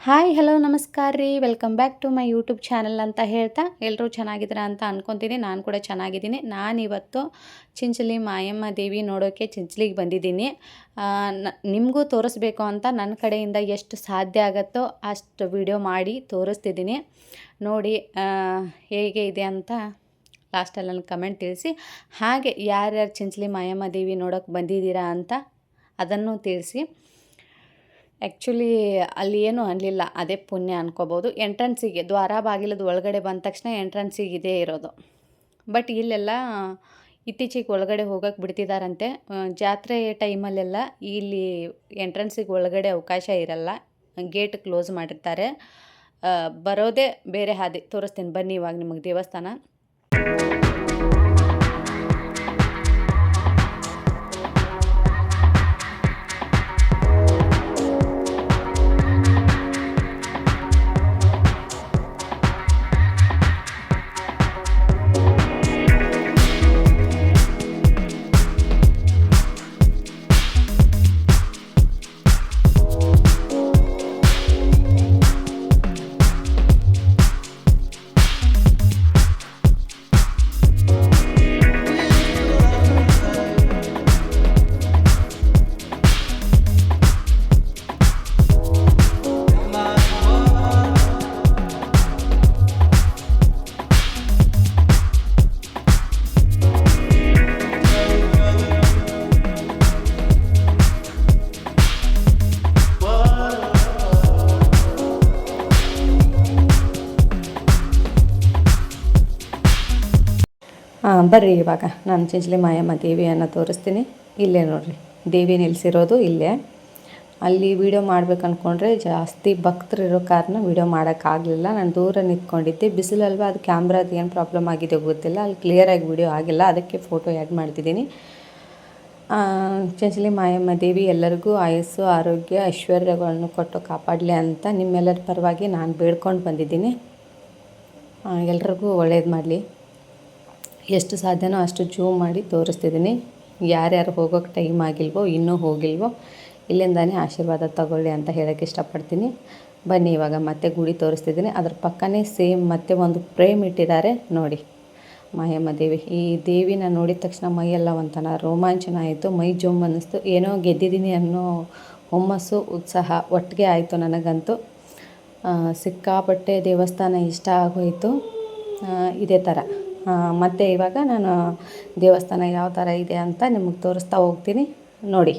Hi hello ನಮಸ್ಕಾರ ರೀ. Welcome back to my YouTube channel ಅಂತ ಹೇಳ್ತಾ ಎಲ್ಲರೂ ಚೆನ್ನಾಗಿದ್ದೀರಾ ಅಂತ ಅಂದ್ಕೊತೀನಿ. ನಾನು ಕೂಡ ಚೆನ್ನಾಗಿದ್ದೀನಿ. ನಾನಿವತ್ತು ಚಿಂಚಲಿ ಮಾಯಮ್ಮ ದೇವಿ ನೋಡೋಕ್ಕೆ ಚಿಂಚಲಿಗೆ ಬಂದಿದ್ದೀನಿ. ನಿಮಗೂ ತೋರಿಸ್ಬೇಕು ಅಂತ ನನ್ನ ಕಡೆಯಿಂದ ಎಷ್ಟು ಸಾಧ್ಯ ಆಗುತ್ತೋ ಅಷ್ಟು ವಿಡಿಯೋ ಮಾಡಿ ತೋರಿಸ್ತಿದ್ದೀನಿ. ನೋಡಿ ಹೇಗೆ ಇದೆ ಅಂತ ಲಾಸ್ಟಲ್ಲಿ ನನಗೆ ಕಮೆಂಟ್ ತಿಳಿಸಿ. ಹಾಗೆ ಯಾರ್ಯಾರು ಚಿಂಚಲಿ ಮಾಯಮ್ಮ ದೇವಿ ನೋಡೋಕ್ಕೆ ಬಂದಿದ್ದೀರಾ ಅಂತ ಅದನ್ನು ತಿಳಿಸಿ. ಆ್ಯಕ್ಚುಲಿ ಅಲ್ಲಿ ಏನೂ ಅನ್ನಲಿಲ್ಲ, ಅದೇ ಪುಣ್ಯ ಅನ್ಕೋಬೋದು. ಎಂಟ್ರೆನ್ಸಿಗೆ ದ್ವಾರ ಬಾಗಿಲದ ಒಳಗಡೆ ಬಂದ ತಕ್ಷಣ ಎಂಟ್ರೆನ್ಸಿಗೆ ಇದೇ ಇರೋದು. ಬಟ್ ಇಲ್ಲೆಲ್ಲ ಇತ್ತೀಚೆಗೆ ಒಳಗಡೆ ಹೋಗೋಕ್ಕೆ ಬಿಡ್ತಿದ್ದಾರಂತೆ. ಜಾತ್ರೆ ಟೈಮಲ್ಲೆಲ್ಲ ಇಲ್ಲಿ ಎಂಟ್ರೆನ್ಸಿಗೆ ಒಳಗಡೆ ಅವಕಾಶ ಇರಲ್ಲ, ಗೇಟ್ ಕ್ಲೋಸ್ ಮಾಡಿರ್ತಾರೆ. ಬರೋದೇ ಬೇರೆ ಹಾದಿ. ತೋರಿಸ್ತೀನಿ ಬನ್ನಿ ಇವಾಗ ನಿಮಗೆ ದೇವಸ್ಥಾನ. ಬರ್ರಿ ಇವಾಗ ನಾನು ಚಿಂಚಲಿ ಮಾಯಮ್ಮ ದೇವಿಯನ್ನು ತೋರಿಸ್ತೀನಿ. ಇಲ್ಲೇ ನೋಡಿರಿ ದೇವಿ ನಿಲ್ಲಿಸಿರೋದು ಇಲ್ಲೇ. ಅಲ್ಲಿ ವೀಡಿಯೋ ಮಾಡ್ಬೇಕು ಅಂದ್ಕೊಂಡ್ರೆ ಜಾಸ್ತಿ ಭಕ್ತರು ಇರೋ ಕಾರಣ ವೀಡಿಯೋ ಮಾಡೋಕ್ಕಾಗಲಿಲ್ಲ. ನಾನು ದೂರ ನಿಂತ್ಕೊಂಡಿದ್ದೆ, ಬಿಸಿಲಲ್ವ, ಅದು ಕ್ಯಾಮ್ರಾದ ಏನು ಪ್ರಾಬ್ಲಮ್ ಆಗಿದೆ ಗೊತ್ತಿಲ್ಲ, ಅಲ್ಲಿ ಕ್ಲಿಯರಾಗಿ ವೀಡಿಯೋ ಆಗಿಲ್ಲ, ಅದಕ್ಕೆ ಫೋಟೋ ಆ್ಯಡ್ ಮಾಡ್ತಿದ್ದೀನಿ. ಚಿಂಚಲಿ ಮಾಯಮ್ಮ ದೇವಿ ಎಲ್ಲರಿಗೂ ಆಯಸ್ಸು ಆರೋಗ್ಯ ಐಶ್ವರ್ಯಗಳನ್ನು ಕೊಟ್ಟು ಕಾಪಾಡಲಿ ಅಂತ ನಿಮ್ಮೆಲ್ಲರ ಪರವಾಗಿ ನಾನು ಬೇಡ್ಕೊಂಡು ಬಂದಿದ್ದೀನಿ. ಎಲ್ರಿಗೂ ಒಳ್ಳೇದು ಮಾಡಲಿ. ಎಷ್ಟು ಸಾಧ್ಯನೋ ಅಷ್ಟು ಜೂಮ್ ಮಾಡಿ ತೋರಿಸ್ತಿದ್ದೀನಿ. ಯಾರ್ಯಾರು ಹೋಗೋಕ್ಕೆ ಟೈಮ್ ಆಗಿಲ್ವೋ, ಇನ್ನೂ ಹೋಗಿಲ್ವೋ, ಇಲ್ಲಿಂದಾನೇ ಆಶೀರ್ವಾದ ತಗೊಳ್ಳಿ ಅಂತ ಹೇಳೋಕ್ಕೆ ಇಷ್ಟಪಡ್ತೀನಿ. ಬನ್ನಿ ಇವಾಗ ಮತ್ತೆ ಗುಡಿ ತೋರಿಸ್ತಿದ್ದೀನಿ. ಅದ್ರ ಪಕ್ಕನೇ ಸೇಮ್ ಮತ್ತೆ ಒಂದು ಫ್ರೇಮ್ ಇಟ್ಟಿದ್ದಾರೆ ನೋಡಿ, ಮಾಯಮ್ಮ ದೇವಿ. ಈ ದೇವಿನ ನೋಡಿದ ತಕ್ಷಣ ಮೈಯೆಲ್ಲ ಒಂಥರ ರೋಮಾಂಚನ ಆಯಿತು, ಮೈ ಜುಮ್ ಅನ್ನಿಸ್ತು. ಏನೋ ಗೆದ್ದಿದ್ದೀನಿ ಅನ್ನೋ ಹುಮ್ಮಸ್ಸು ಉತ್ಸಾಹ ಒಟ್ಟಿಗೆ ಆಯಿತು ನನಗಂತೂ. ಸಿಕ್ಕಾಪಟ್ಟೆ ದೇವಸ್ಥಾನ ಇಷ್ಟ ಆಗೋಯಿತು. ಇದೇ ಥರ ಮತ್ತು ಇವಾಗ ನಾನು ದೇವಸ್ಥಾನ ಯಾವ ಥರ ಇದೆ ಅಂತ ನಿಮಗೆ ತೋರಿಸ್ತಾ ಹೋಗ್ತೀನಿ ನೋಡಿ.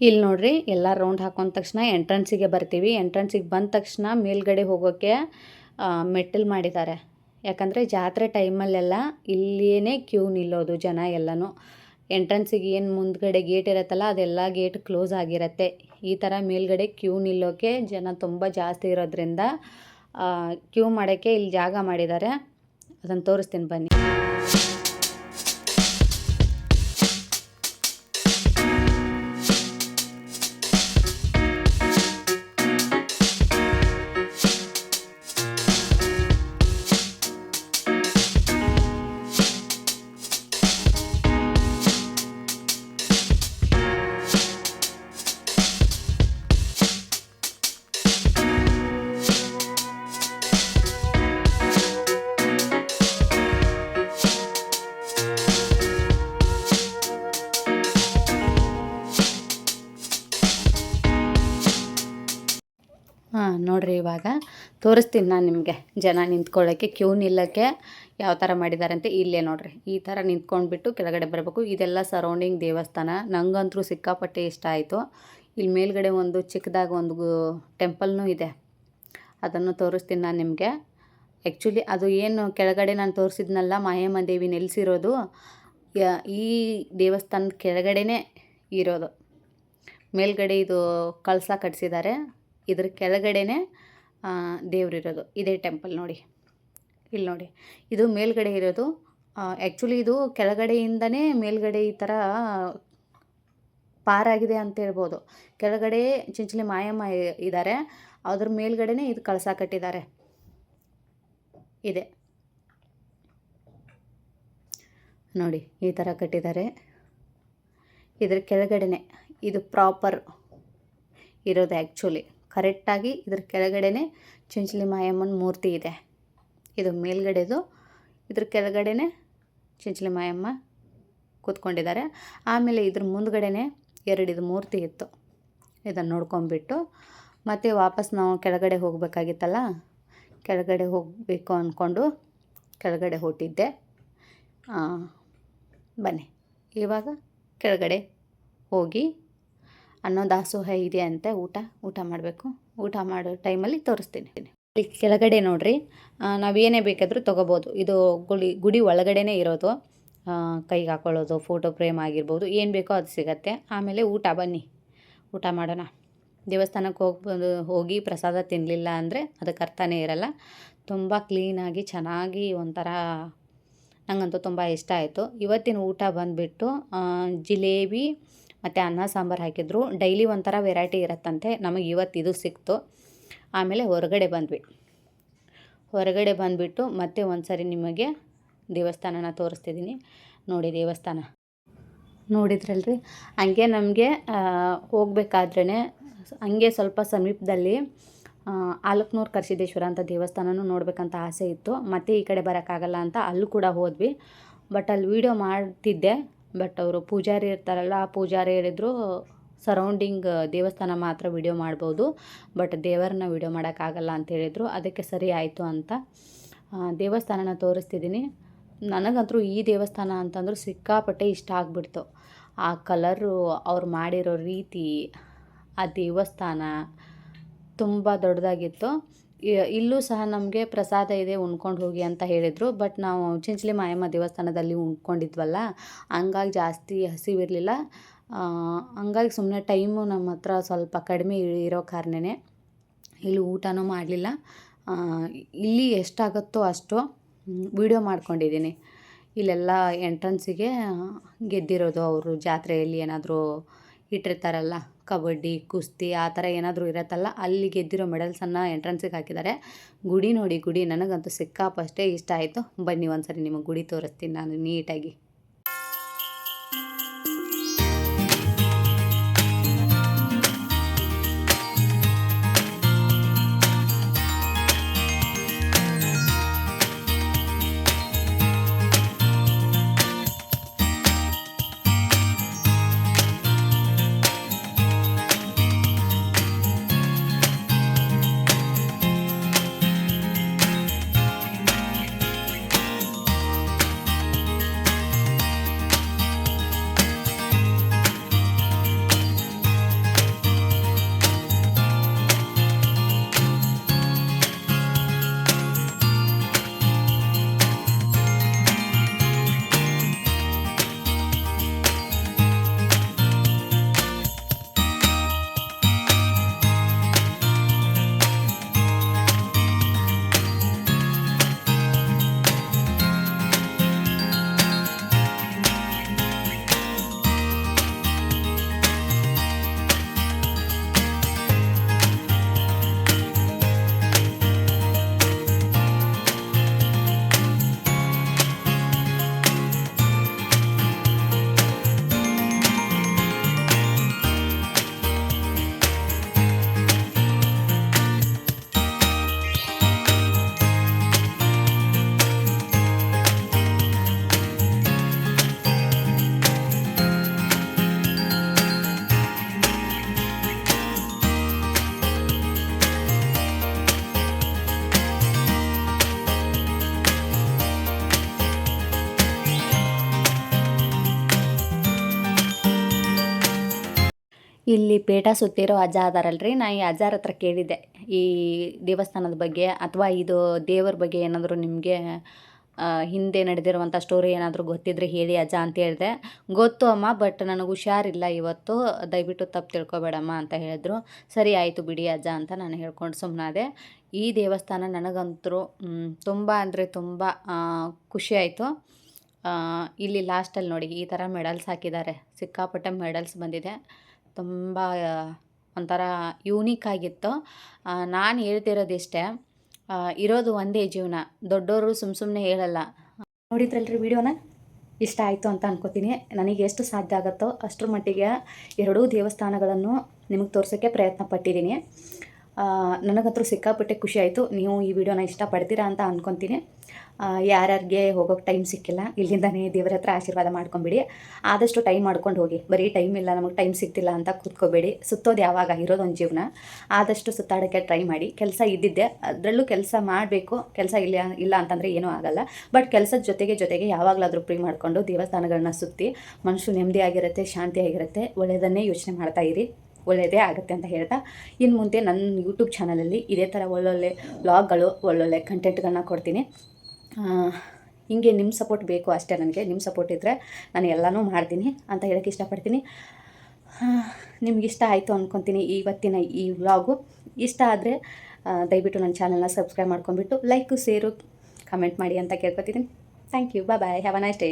ಇಲ್ಲಿ ನೋಡ್ರಿ, ಎಲ್ಲ ರೌಂಡ್ ಹಾಕೊಂಡ ತಕ್ಷಣ ಎಂಟ್ರೆನ್ಸಿಗೆ ಬರ್ತೀವಿ. ಎಂಟ್ರೆನ್ಸಿಗೆ ಬಂದ ತಕ್ಷಣ ಮೇಲ್ಗಡೆ ಹೋಗೋಕ್ಕೆ ಮೆಟ್ಟಲು ಮಾಡಿದ್ದಾರೆ. ಯಾಕಂದರೆ ಜಾತ್ರೆ ಟೈಮಲ್ಲೆಲ್ಲ ಇಲ್ಲಿಯೇ ಕ್ಯೂ ನಿಲ್ಲೋದು ಜನ ಎಲ್ಲನೂ. ಎಂಟ್ರೆನ್ಸಿಗೆ ಏನು ಮುಂದ್ಗಡೆ ಗೇಟ್ ಇರುತ್ತಲ್ಲ, ಅದೆಲ್ಲ ಗೇಟ್ ಕ್ಲೋಸ್ ಆಗಿರುತ್ತೆ. ಈ ಥರ ಮೇಲ್ಗಡೆ ಕ್ಯೂ ನಿಲ್ಲೋಕ್ಕೆ ಜನ ತುಂಬ ಜಾಸ್ತಿ ಇರೋದ್ರಿಂದ ಕ್ಯೂ ಮಾಡೋಕ್ಕೆ ಇಲ್ಲಿ ಜಾಗ ಮಾಡಿದ್ದಾರೆ. ಅದನ್ನು ತೋರಿಸ್ತೀನಿ ಬನ್ನಿ. ನೋಡಿರಿ ಇವಾಗ ತೋರಿಸ್ತೀನಿ ನಾನು ನಿಮಗೆ ಜನ ನಿಂತ್ಕೊಳ್ಳೋಕ್ಕೆ ಕ್ಯೂ ನಿಲ್ಲೋಕ್ಕೆ ಯಾವ ಥರ ಮಾಡಿದ್ದಾರೆ ಅಂತ. ಇಲ್ಲೇ ನೋಡಿರಿ, ಈ ಥರ ನಿಂತ್ಕೊಂಡ್ಬಿಟ್ಟು ಕೆಳಗಡೆ ಬರಬೇಕು. ಇದೆಲ್ಲ ಸರೌಂಡಿಂಗ್ ದೇವಸ್ಥಾನ. ನನಗಂತೂ ಸಿಕ್ಕಾಪಟ್ಟೆ ಇಷ್ಟ ಆಯಿತು. ಇಲ್ಲಿ ಮೇಲ್ಗಡೆ ಒಂದು ಚಿಕ್ಕದಾಗಿ ಒಂದು ಟೆಂಪಲ್ನೂ ಇದೆ, ಅದನ್ನು ತೋರಿಸ್ತೀನಿ ನಾನು ನಿಮಗೆ. ಆ್ಯಕ್ಚುಲಿ ಅದು ಏನು ಕೆಳಗಡೆ ನಾನು ತೋರಿಸಿದ್ನಲ್ಲ ಮಾಯಮ್ಮ ದೇವಿ ನೆಲೆಸಿರೋದು, ಈ ದೇವಸ್ಥಾನದ ಕೆಳಗಡೆನೇ ಇರೋದು. ಮೇಲ್ಗಡೆ ಇದು ಕಳಸ ಕಟ್ಟಿಸಿದ್ದಾರೆ, ಇದ್ರ ಕೆಳಗಡೆನೇ ದೇವರಿರೋದು. ಇದೇ ಟೆಂಪಲ್ ನೋಡಿ, ಇಲ್ಲಿ ನೋಡಿ, ಇದು ಮೇಲ್ಗಡೆ ಇರೋದು. ಆ್ಯಕ್ಚುಲಿ ಇದು ಕೆಳಗಡೆಯಿಂದನೇ ಮೇಲ್ಗಡೆ ಈ ಥರ ಪಾರಾಗಿದೆ ಅಂತ ಹೇಳ್ಬೋದು. ಕೆಳಗಡೆ ಚಿಂಚಲಿ ಮಾಯಮ್ಮ ಇದ್ದಾರೆ, ಅದ್ರ ಮೇಲ್ಗಡೆನೇ ಇದು ಕಳಸ ಕಟ್ಟಿದ್ದಾರೆ. ಇದೆ ನೋಡಿ, ಈ ಥರ ಕಟ್ಟಿದ್ದಾರೆ. ಇದ್ರ ಕೆಳಗಡೆನೆ ಇದು ಪ್ರಾಪರ್ ಇರೋದು. ಆ್ಯಕ್ಚುಲಿ ಕರೆಕ್ಟಾಗಿ ಇದ್ರ ಕೆಳಗಡೆನೆ ಚಿಂಚಲಿ ಮಾಯಮ್ಮನ ಮೂರ್ತಿ ಇದೆ. ಇದು ಮೇಲ್ಗಡೆದು, ಇದ್ರ ಕೆಳಗಡೆನೆ ಚಿಂಚಲಿ ಮಾಯಮ್ಮ ಕೂತ್ಕೊಂಡಿದ್ದಾರೆ. ಆಮೇಲೆ ಇದ್ರ ಮುಂದ್ಗಡೆನೆ ಇದು ಮೂರ್ತಿ ಇತ್ತು. ಇದನ್ನು ನೋಡ್ಕೊಂಬಿಟ್ಟು ಮತ್ತೆ ವಾಪಸ್ ನಾವು ಕೆಳಗಡೆ ಹೋಗಬೇಕಾಗಿತ್ತಲ್ಲ, ಕೆಳಗಡೆ ಹೋಗಬೇಕು ಅಂದ್ಕೊಂಡು ಕೆಳಗಡೆ ಹೊರಟಿದ್ದೆ. ಬನ್ನಿ ಇವಾಗ ಕೆಳಗಡೆ ಹೋಗಿ ಅನ್ನದಾಸೋಹ ಇದೆ ಅಂತೆ, ಊಟ ಮಾಡಬೇಕು. ಊಟ ಮಾಡೋ ಟೈಮಲ್ಲಿ ತೋರಿಸ್ತೀನಿ. ಇಲ್ಲಿ ಕೆಳಗಡೆ ನೋಡಿರಿ, ನಾವೇನೇ ಬೇಕಾದರೂ ತೊಗೋಬೋದು. ಇದು ಗುಡಿ ಒಳಗಡೆನೇ ಇರೋದು. ಕೈಗೆ ಹಾಕೊಳ್ಳೋದು, ಫೋಟೋ ಫ್ರೇಮ್ ಆಗಿರ್ಬೋದು, ಏನು ಬೇಕೋ ಅದು ಸಿಗತ್ತೆ. ಆಮೇಲೆ ಬನ್ನಿ ಊಟ ಮಾಡೋಣ. ದೇವಸ್ಥಾನಕ್ಕೆ ಹೋಗಿ ಪ್ರಸಾದ ತಿನ್ನಲಿಲ್ಲ ಅಂದರೆ ಅದಕ್ಕೆ ಅರ್ಥನೇ ಇರಲ್ಲ. ತುಂಬ ಕ್ಲೀನಾಗಿ ಚೆನ್ನಾಗಿ ಒಂಥರ ನನಗಂತೂ ತುಂಬ ಇಷ್ಟ ಆಯಿತು. ಇವತ್ತಿನ ಊಟ ಬಂದುಬಿಟ್ಟು ಜಿಲೇಬಿ ಮತ್ತು ಅನ್ನ ಸಾಂಬಾರು ಹಾಕಿದ್ರು. ಡೈಲಿ ಒಂಥರ ವೆರೈಟಿ ಇರುತ್ತಂತೆ, ನಮಗೆ ಇವತ್ತು ಇದು ಸಿಕ್ತು. ಆಮೇಲೆ ಹೊರಗಡೆ ಬಂದುಬಿಟ್ಟು ಮತ್ತೆ ಒಂದು ಸರಿ ನಿಮಗೆ ದೇವಸ್ಥಾನನ ತೋರಿಸ್ತಿದ್ದೀನಿ ನೋಡಿ. ದೇವಸ್ಥಾನ ನೋಡಿದ್ರಲ್ರಿ, ಹಂಗೆ ನಮಗೆ ಹೋಗ್ಬೇಕಾದ್ರೇ ಹಂಗೆ ಸ್ವಲ್ಪ ಸಮೀಪದಲ್ಲಿ ಆಲಕ್ನೂರು ಕರಿಸಿದ್ದೇಶ್ವರ ಅಂತ ದೇವಸ್ಥಾನನೂ ನೋಡಬೇಕಂತ ಆಸೆ ಇತ್ತು. ಮತ್ತು ಈ ಕಡೆ ಬರೋಕ್ಕಾಗಲ್ಲ ಅಂತ ಅಲ್ಲೂ ಕೂಡ ಹೋದ್ವಿ. ಬಟ್ ಅಲ್ಲಿ ವೀಡಿಯೋ ಮಾಡ್ತಿದ್ದೆ, ಬಟ್ ಅವರು ಪೂಜಾರಿ ಇರ್ತಾರಲ್ಲ, ಆ ಪೂಜಾರಿ ಹೇಳಿದ್ರು ಸರೌಂಡಿಂಗ್ ದೇವಸ್ಥಾನ ಮಾತ್ರ ವೀಡಿಯೋ ಮಾಡ್ಬೋದು, ಬಟ್ ದೇವರನ್ನ ವೀಡಿಯೋ ಮಾಡೋಕ್ಕಾಗಲ್ಲ ಅಂತ ಹೇಳಿದರು. ಅದಕ್ಕೆ ಸರಿ ಆಯಿತು ಅಂತ ದೇವಸ್ಥಾನನ ತೋರಿಸ್ತಿದ್ದೀನಿ. ನನಗಂತೂ ಈ ದೇವಸ್ಥಾನ ಅಂತಂದ್ರೆ ಸಿಕ್ಕಾಪಟ್ಟೆ ಇಷ್ಟ ಆಗಿಬಿಡ್ತು. ಆ ಕಲರು, ಅವ್ರು ಮಾಡಿರೋ ರೀತಿ, ಆ ದೇವಸ್ಥಾನ ತುಂಬ ದೊಡ್ಡದಾಗಿತ್ತು. ಇಲ್ಲೂ ಸಹ ನಮಗೆ ಪ್ರಸಾದ ಇದೆ, ಉಣ್ಕೊಂಡು ಹೋಗಿ ಅಂತ ಹೇಳಿದರು. ಬಟ್ ನಾವು ಚಿಂಚಲಿ ಮಾಯಮ್ಮ ದೇವಸ್ಥಾನದಲ್ಲಿ ಉಣ್ಕೊಂಡಿದ್ವಲ್ಲ, ಹಂಗಾಗಿ ಜಾಸ್ತಿ ಹಸಿವಿರಲಿಲ್ಲ. ಹಂಗಾಗಿ ಸುಮ್ಮನೆ ಟೈಮು ನಮ್ಮ ಹತ್ರ ಸ್ವಲ್ಪ ಕಡಿಮೆ ಇರೋ ಕಾರಣನೇ ಇಲ್ಲಿ ಊಟನೂ ಮಾಡಲಿಲ್ಲ. ಇಲ್ಲಿ ಎಷ್ಟಾಗುತ್ತೋ ಅಷ್ಟು ವೀಡಿಯೋ ಮಾಡ್ಕೊಂಡಿದ್ದೀನಿ. ಇಲ್ಲೆಲ್ಲ ಎಂಟ್ರೆನ್ಸಿಗೆ ಗೆದ್ದಿರೋದು, ಅವರು ಜಾತ್ರೆಯಲ್ಲಿ ಏನಾದರೂ ಇಟ್ಟಿರ್ತಾರಲ್ಲ, ಕಬಡ್ಡಿ, ಕುಸ್ತಿ ಆ ಥರ ಏನಾದರೂ ಇರತ್ತಲ್ಲ, ಅಲ್ಲಿ ಗೆದ್ದಿರೋ ಮೆಡಲ್ಸನ್ನು ಎಂಟ್ರೆನ್ಸಿಗೆ ಹಾಕಿದ್ದಾರೆ. ಗುಡಿ ನೋಡಿ, ಗುಡಿ ನನಗಂತೂ ಸಿಕ್ಕಾಪಷ್ಟೇ ಇಷ್ಟ ಆಯಿತು. ಬನ್ನಿ ಒಂದು ಸರಿ ನಿಮಗೆ ಗುಡಿ ತೋರಿಸ್ತೀನಿ ನಾನು ನೀಟಾಗಿ. ಇಲ್ಲಿ ಪೇಟ ಸುತ್ತಿರೋ ಅಜ್ಜ ಅದಾರಲ್ರಿ, ನಾ ಈ ಅಜ್ಜಾರ ಹತ್ರ ಕೇಳಿದ್ದೆ ಈ ದೇವಸ್ಥಾನದ ಬಗ್ಗೆ ಅಥವಾ ಇದು ದೇವರ ಬಗ್ಗೆ ಏನಾದರೂ ನಿಮಗೆ ಹಿಂದೆ ನಡೆದಿರುವಂಥ ಸ್ಟೋರಿ ಏನಾದರೂ ಗೊತ್ತಿದ್ರೆ ಹೇಳಿ ಅಜ್ಜ ಅಂತ ಹೇಳಿದೆ. ಗೊತ್ತು ಅಮ್ಮ, ಬಟ್ ನನಗೆ ಹುಷಾರಿಲ್ಲ ಇವತ್ತು, ದಯವಿಟ್ಟು ತಪ್ಪು ತಿಳ್ಕೊಬೇಡಮ್ಮ ಅಂತ ಹೇಳಿದ್ರು. ಸರಿ ಆಯಿತು ಬಿಡಿ ಅಜ್ಜ ಅಂತ ನಾನು ಹೇಳ್ಕೊಂಡು ಸುಮ್ಮನಾದೆ. ಈ ದೇವಸ್ಥಾನ ನನಗಂತೂ ತುಂಬ ಅಂದರೆ ತುಂಬ ಖುಷಿ ಆಯಿತು. ಇಲ್ಲಿ ಲಾಸ್ಟಲ್ಲಿ ನೋಡಿ ಈ ಥರ ಮೆಡಲ್ಸ್ ಹಾಕಿದ್ದಾರೆ, ಸಿಕ್ಕಾಪಟ್ಟೆ ಮೆಡಲ್ಸ್ ಬಂದಿದೆ. ತುಂಬ ಒಂಥರ ಯೂನಿಕ್ ಆಗಿತ್ತು. ನಾನು ಹೇಳ್ತಿರೋದಿಷ್ಟೇ, ಇರೋದು ಒಂದೇ ಜೀವನ, ದೊಡ್ಡವರು ಸುಮ್ಮನೆ ಹೇಳಲ್ಲ. ನೋಡಿದ್ರಲ್ರಿ ವಿಡಿಯೋನ, ಇಷ್ಟ ಆಯಿತು ಅಂತ ಅನ್ಕೋತೀನಿ. ನನಗೆ ಎಷ್ಟು ಸಾಧ್ಯ ಆಗುತ್ತೋ ಅಷ್ಟರ ಮಟ್ಟಿಗೆ ಎರಡೂ ದೇವಸ್ಥಾನಗಳನ್ನು ನಿಮಗೆ ತೋರ್ಸೋಕ್ಕೆ ಪ್ರಯತ್ನ ಪಟ್ಟಿದ್ದೀನಿ. ನನಗಂತೂ ಸಿಕ್ಕಾಪಟ್ಟೆ ಖುಷಿ ಆಯಿತು. ನೀವು ಈ ವಿಡಿಯೋನ ಇಷ್ಟಪಡ್ತೀರಾ ಅಂತ ಅಂದ್ಕೊತೀನಿ. ಯಾರ್ಯಾರಿಗೆ ಹೋಗೋಕ್ಕೆ ಟೈಮ್ ಸಿಕ್ಕಿಲ್ಲ, ಇಲ್ಲಿಂದನೇ ದೇವರ ಹತ್ರ ಆಶೀರ್ವಾದ ಮಾಡ್ಕೊಂಬಿಡಿ. ಆದಷ್ಟು ಟೈಮ್ ಮಾಡ್ಕೊಂಡು ಹೋಗಿ, ಬರೀ ಟೈಮ್ ಇಲ್ಲ ನಮಗೆ ಟೈಮ್ ಸಿಗ್ತಿಲ್ಲ ಅಂತ ಕೂತ್ಕೋಬೇಡಿ. ಸುತ್ತೋದು ಯಾವಾಗ, ಇರೋದೊಂದು ಜೀವನ, ಆದಷ್ಟು ಸುತ್ತಾಡೋಕ್ಕೆ ಟ್ರೈ ಮಾಡಿ. ಕೆಲಸ ಇದ್ದಿದ್ದೆ, ಅದರಲ್ಲೂ ಕೆಲಸ ಮಾಡಬೇಕು. ಕೆಲಸ ಇಲ್ಲ ಅಂತಂದರೆ ಏನೂ ಆಗಲ್ಲ. ಬಟ್ ಕೆಲಸದ ಜೊತೆಗೆ ಯಾವಾಗಲಾದರೂ ಫ್ರೀ ಮಾಡಿಕೊಂಡು ದೇವಸ್ಥಾನಗಳನ್ನ ಸುತ್ತಿ ಮನಸ್ಸು ನೆಮ್ಮದಿಯಾಗಿರುತ್ತೆ, ಶಾಂತಿಯಾಗಿರುತ್ತೆ. ಒಳ್ಳೆಯದನ್ನೇ ಯೋಚನೆ ಮಾಡ್ತಾಯಿರಿ, ಒಳ್ಳೆಯದೇ ಆಗುತ್ತೆ ಅಂತ ಹೇಳ್ತಾ, ಇನ್ನು ಮುಂದೆ ನನ್ನ ಯೂಟ್ಯೂಬ್ ಚಾನಲಲ್ಲಿ ಇದೇ ಥರ ಒಳ್ಳೊಳ್ಳೆ ವ್ಲಾಗ್ಗಳು, ಒಳ್ಳೊಳ್ಳೆ ಕಂಟೆಂಟ್ಗಳನ್ನ ಕೊಡ್ತೀನಿ. ಹೀಗೆ ನಿಮ್ಮ ಸಪೋರ್ಟ್ ಬೇಕು ಅಷ್ಟೇ ನನಗೆ. ನಿಮ್ಮ ಸಪೋರ್ಟ್ ಇದ್ದರೆ ನಾನು ಎಲ್ಲನೂ ಮಾಡ್ತೀನಿ ಅಂತ ಹೇಳೋಕ್ಕೆ ಇಷ್ಟಪಡ್ತೀನಿ. ನಿಮ್ಗೆ ಇಷ್ಟ ಆಯಿತು ಅಂದ್ಕೊತೀನಿ ಇವತ್ತಿನ ಈ ವ್ಲಾಗು. ಇಷ್ಟ ಆದರೆ ದಯವಿಟ್ಟು ನನ್ನ ಚಾನಲ್ನ ಸಬ್ಸ್ಕ್ರೈಬ್ ಮಾಡ್ಕೊಂಬಿಟ್ಟು ಲೈಕು, ಶೇರು, ಕಮೆಂಟ್ ಮಾಡಿ ಅಂತ ಕೇಳ್ಕೊತೀನಿ. Thank you, bye, have a nice day.